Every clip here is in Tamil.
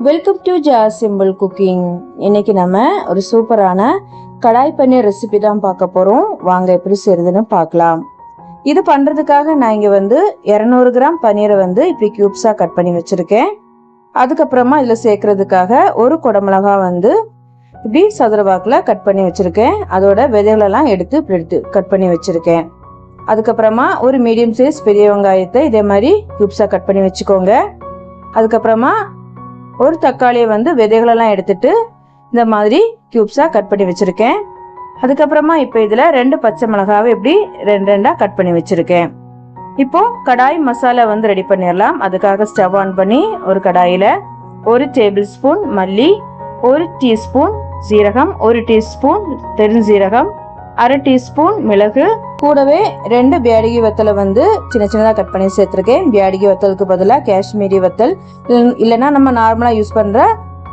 Welcome to Jas simple cooking. இன்னைக்கு நம்ம ஒரு சூப்பரான கடாய் பன்னீர் ரெசிபி தான் பார்க்க போறோம். வாங்க எப்படி செய்யறதுன்னு பார்க்கலாம். இது பண்றதுக்காக நான் இங்க 200 கிராம் பன்னீரை இப்படி கியூப்ஸா கட் பண்ணி வச்சிருக்கேன். அதுக்கப்புறமா இதுல சேர்க்கறதுக்காக ஒரு குடமிளகா இப்படி சதுரவாக்குல கட் பண்ணி வச்சிருக்கேன். அதோட விதைகளெல்லாம் எடுத்து கட் பண்ணி வச்சிருக்கேன். அதுக்கப்புறமா ஒரு மீடியம் சைஸ் பெரிய வெங்காயத்தை இதே மாதிரி கியூப்ஸா கட் பண்ணி வச்சுக்கோங்க. அதுக்கப்புறமா ஒரு தக்காளியை விதைகளெல்லாம் எடுத்துட்டு இந்த மாதிரி கியூப்ஸா கட் பண்ணி வச்சிருக்கேன். அதுக்கப்புறமா இப்போ இதுல 2 பச்சை மிளகாவை இப்படி ரெண்டா கட் பண்ணி வச்சிருக்கேன். இப்போ கடாய் மசாலா ரெடி பண்ணிடலாம். அதுக்காக ஸ்டவ் ஆன் பண்ணி ஒரு கடாயில 1 டேபிள் ஸ்பூன் மல்லி, 1 டீஸ்பூன் சீரகம், 1 டீஸ்பூன் பெருஞ்சீரகம், 1/2 டீஸ்பூன் மிளகு, கூடவே 2 பியாடிகி வத்தலை சின்ன சின்னதாக கட் பண்ணி சேர்த்துருக்கேன். பியாடிகி வத்தலுக்கு பதிலாக காஷ்மீரி வத்தல் இல்லைன்னா நம்ம நார்மலாக யூஸ் பண்ணுற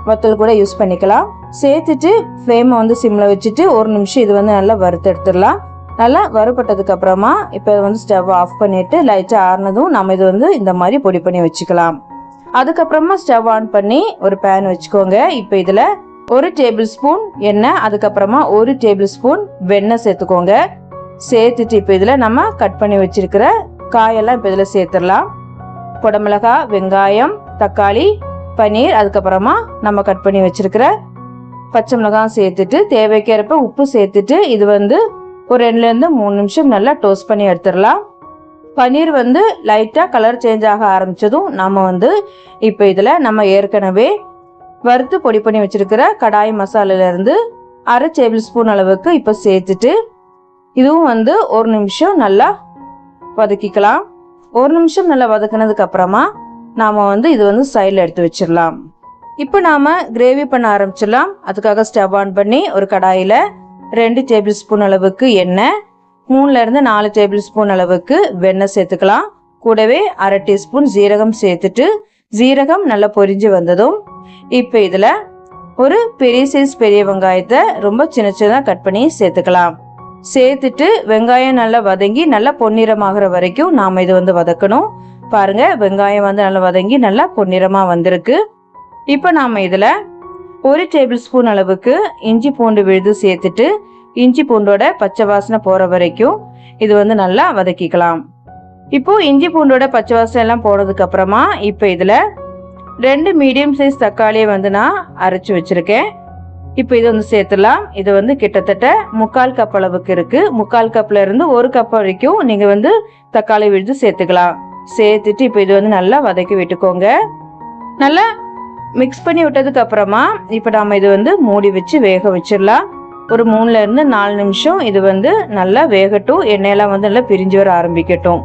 வத்தல் கூட யூஸ் பண்ணிக்கலாம். சேர்த்துட்டு ஃப்ளேமை சிம்மில் வச்சுட்டு 1 நிமிஷம் இது நல்லா வறுத்து எடுத்துடலாம். நல்லா வறுபட்டதுக்கு அப்புறமா இப்போ ஸ்டவ் ஆஃப் பண்ணிட்டு லைட்டாக ஆறுனதும் நம்ம இது இந்த மாதிரி பொடி பண்ணி வச்சுக்கலாம். அதுக்கப்புறமா ஸ்டவ் ஆன் பண்ணி ஒரு பேன் வச்சுக்கோங்க. இப்போ இதில் 1 டேபிள் ஸ்பூன் எண்ணெய், அதுக்கப்புறமா 1 டேபிள் ஸ்பூன் வெண்ணெய் சேர்த்துக்கோங்க. சேர்த்துட்டு இப்போ இதில் நம்ம கட் பண்ணி வச்சிருக்கிற காயெல்லாம் இப்போ இதில் சேர்த்துடலாம். குடமிளகா, வெங்காயம், தக்காளி, பன்னீர், அதுக்கப்புறமா நம்ம கட் பண்ணி வச்சிருக்கிற பச்சை மிளகாய் சேர்த்துட்டு தேவைக்கேற்ப உப்பு சேர்த்துட்டு இது ஒரு 2லேருந்து 3 நிமிஷம் நல்லா டோஸ்ட் பண்ணி எடுத்துடலாம். பன்னீர் லைட்டாக கலர் சேஞ்ச் ஆக ஆரம்பிச்சதும் நம்ம இப்போ இதில் நம்ம ஏற்கனவே வறுத்து பொடி பண்ணி வச்சிருக்கிற கடாய் மசாலால இருந்து 1/2 டேபிள் ஸ்பூன் அளவுக்கு இப்போ சேர்த்துட்டு இதுவும் 1 நிமிஷம் நல்லா வதக்கிக்கலாம். 1 நிமிஷம் நல்லா வதக்கினதுக்கு அப்புறமா நாம இது சைடில் எடுத்து வச்சிடலாம். இப்போ நாம கிரேவி பண்ண ஆரம்பிச்சிடலாம். அதுக்காக ஸ்டவ் ஆன் பண்ணி ஒரு கடாயில 2 டேபிள் ஸ்பூன் அளவுக்கு எண்ணெய், 3லேருந்து 4 டேபிள் ஸ்பூன் அளவுக்கு வெண்ணெய் சேர்த்துக்கலாம். கூடவே 1/2 டீஸ்பூன் ஜீரகம் சேர்த்துட்டு ஜீரகம் நல்லா பொரிஞ்சு வந்ததும் இப்போ இதுல ஒரு பெரிய சைஸ் பெரிய வெங்காயத்தை ரொம்ப சின்ன சின்னதாக கட் பண்ணி சேர்த்துக்கலாம். சேர்த்துட்டு வெங்காயம் நல்லா வதங்கி நல்லா பொன்னிறமாகிற வரைக்கும் நாம இது வதக்கணும். பாருங்க, வெங்காயம் நல்லா வதங்கி நல்லா பொன்னிறமா வந்திருக்கு. இப்போ நாம இதுல 1 டேபிள் ஸ்பூன் அளவுக்கு இஞ்சி பூண்டு விழுது சேர்த்துட்டு இஞ்சி பூண்டோட பச்சை வாசனை போற வரைக்கும் இது நல்லா வதக்கிக்கலாம். இப்போ இஞ்சி பூண்டோட பச்சை வாசனை எல்லாம் போனதுக்கு அப்புறமா இப்போ இதுல 2 மீடியம் சைஸ் தக்காளியை நான் அரைச்சு வச்சிருக்கேன். இப்போ இது சேர்த்துடலாம். இது கிட்டத்தட்ட 1/4 கப் அளவுக்கு இருக்கு. 1/4 கப்ல இருந்து 1 கப் வரைக்கும் நீங்க தக்காளி விழுது சேர்த்துக்கலாம். சேர்த்துட்டு இப்போ இது நல்லா வதக்கி விட்டுக்கோங்க. நல்லா மிக்ஸ் பண்ணி விட்டதுக்கு அப்புறமா இப்போ நாம இது மூடி வச்சு வேக வச்சிடலாம். ஒரு 3லேருந்து 4 நிமிஷம் இது நல்லா வேகட்டும். எண்ணெயெல்லாம் நல்லா பிரிஞ்சு வர ஆரம்பிக்கட்டும்.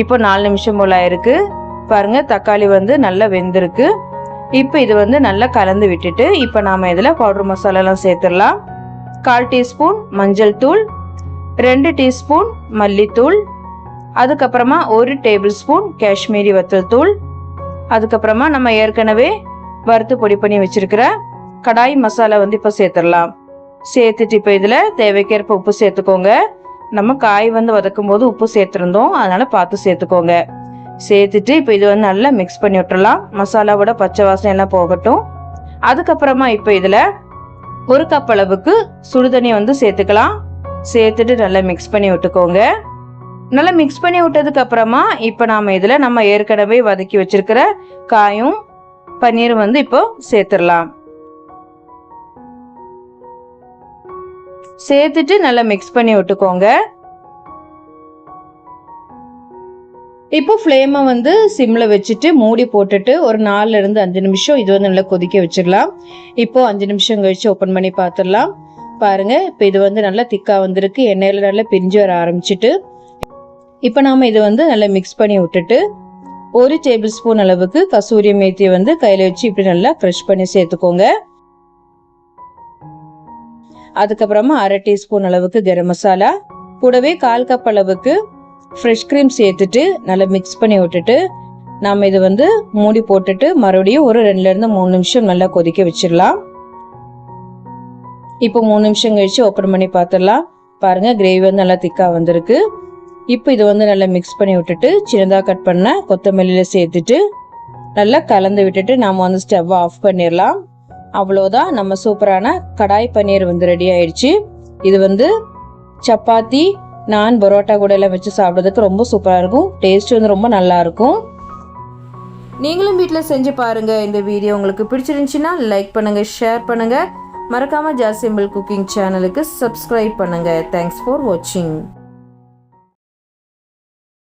இப்போ 4 நிமிஷம் போல இருக்கு. பாருங்க, தக்காளி நல்லா வெந்திருக்கு. இப்போ இது நல்லா கலந்து விட்டுட்டு இப்போ நாம இதுல பவுடர் மசாலா எல்லாம் சேர்த்துடலாம். 1/4 டீஸ்பூன் மஞ்சள் தூள், 2 டீஸ்பூன் மல்லித்தூள், அதுக்கப்புறமா 1 டேபிள் ஸ்பூன் காஷ்மீரி வத்தல் தூள், அதுக்கப்புறமா நம்ம ஏற்கனவே வறுத்து பொடி பண்ணி வச்சிருக்கிற கடாய் மசாலா இப்போ சேர்த்துடலாம். சேர்த்துட்டு இப்போ இதுல தேவைக்கேற்ப உப்பு சேர்த்துக்கோங்க. நம்ம காய் வதக்கும் போது உப்பு சேர்த்திருந்தோம், அதனால பார்த்து சேர்த்துக்கோங்க. சேர்த்துட்டு இப்போ இது நல்லா மிக்ஸ் பண்ணி விட்டுறலாம். மசாலாவோட பச்சை வாசனை எல்லாம் போகட்டும். அதுக்கப்புறமா இப்போ இதுல 1 கப் அளவுக்கு சுடுதண்ணி சேர்த்துக்கலாம். சேர்த்துட்டு நல்லா மிக்ஸ் பண்ணி விட்டுக்கோங்க. நல்லா மிக்ஸ் பண்ணி விட்டதுக்கு அப்புறமா இப்போ நாம இதுல நம்ம ஏற்கனவே வதக்கி வச்சிருக்கிற காயும் பன்னீரும் இப்போ சேர்த்துடலாம். சேர்த்துட்டு நல்லா மிக்ஸ் பண்ணி விட்டுக்கோங்க. இப்போ ஃப்ளேமை சிம்ல வச்சுட்டு மூடி போட்டுட்டு ஒரு 4லேருந்து 5 நிமிஷம் இது நல்லா கொதிக்க வச்சிடலாம். இப்போ 5 நிமிஷம் கழிச்சு ஓப்பன் பண்ணி பார்த்துடலாம். பாருங்க, இப்போ இது நல்லா திக்கா வந்திருக்கு. எண்ணெயில நல்லா பிரிஞ்சு வர ஆரம்பிச்சுட்டு இப்போ நாம இது நல்லா மிக்ஸ் பண்ணி விட்டுட்டு 1 டேபிள் ஸ்பூன் அளவுக்கு கசூரி மேத்தி கையில வச்சு இப்படி நல்லா க்ரஷ் பண்ணி சேர்த்துக்கோங்க. அதுக்கப்புறமா 1/2 டீஸ்பூன் அளவுக்கு கரம் மசாலா, கூடவே 1/4 கப் அளவுக்கு ஃப்ரெஷ் க்ரீம் சேர்த்துட்டு நல்லா மிக்ஸ் பண்ணி விட்டுட்டு நாம இது மூடி போட்டுட்டு மறுபடியும் ஒரு 2லேருந்து 3 நிமிஷம் நல்லா கொதிக்க வச்சிடலாம். இப்போ 3 நிமிஷம் கழிச்சு ஓப்பன் பண்ணி பார்த்துடலாம். பாருங்க, கிரேவி நல்லா திக்கா வந்திருக்கு. இப்போ இது நல்லா மிக்ஸ் பண்ணி விட்டுட்டு சின்னதாக கட் பண்ண கொத்தமல்லியில சேர்த்துட்டு நல்லா கலந்து விட்டுட்டு நம்ம வந்து ஸ்டவ் ஆஃப் பண்ணிடலாம். அவ்வளோதான், நம்ம சூப்பரான கடாய் பன்னீர் வந்து ரெடி ஆயிடுச்சு. இது வந்து சப்பாத்தி, நான், பரோட்டா கூட எல்லாம் வச்சு சாப்பிட்றதுக்கு ரொம்ப சூப்பராக இருக்கும். டேஸ்ட் வந்து ரொம்ப நல்லா இருக்கும். நீங்களும் வீட்டில் செஞ்சு பாருங்கள். இந்த வீடியோ உங்களுக்கு பிடிச்சிருந்துச்சுன்னா லைக் பண்ணுங்கள், ஷேர் பண்ணுங்கள். மறக்காமல் ஜாஸ் சிம்பிள் குக்கிங் சேனலுக்கு சப்ஸ்கிரைப் பண்ணுங்கள். தேங்க்ஸ் ஃபார் வாட்சிங்.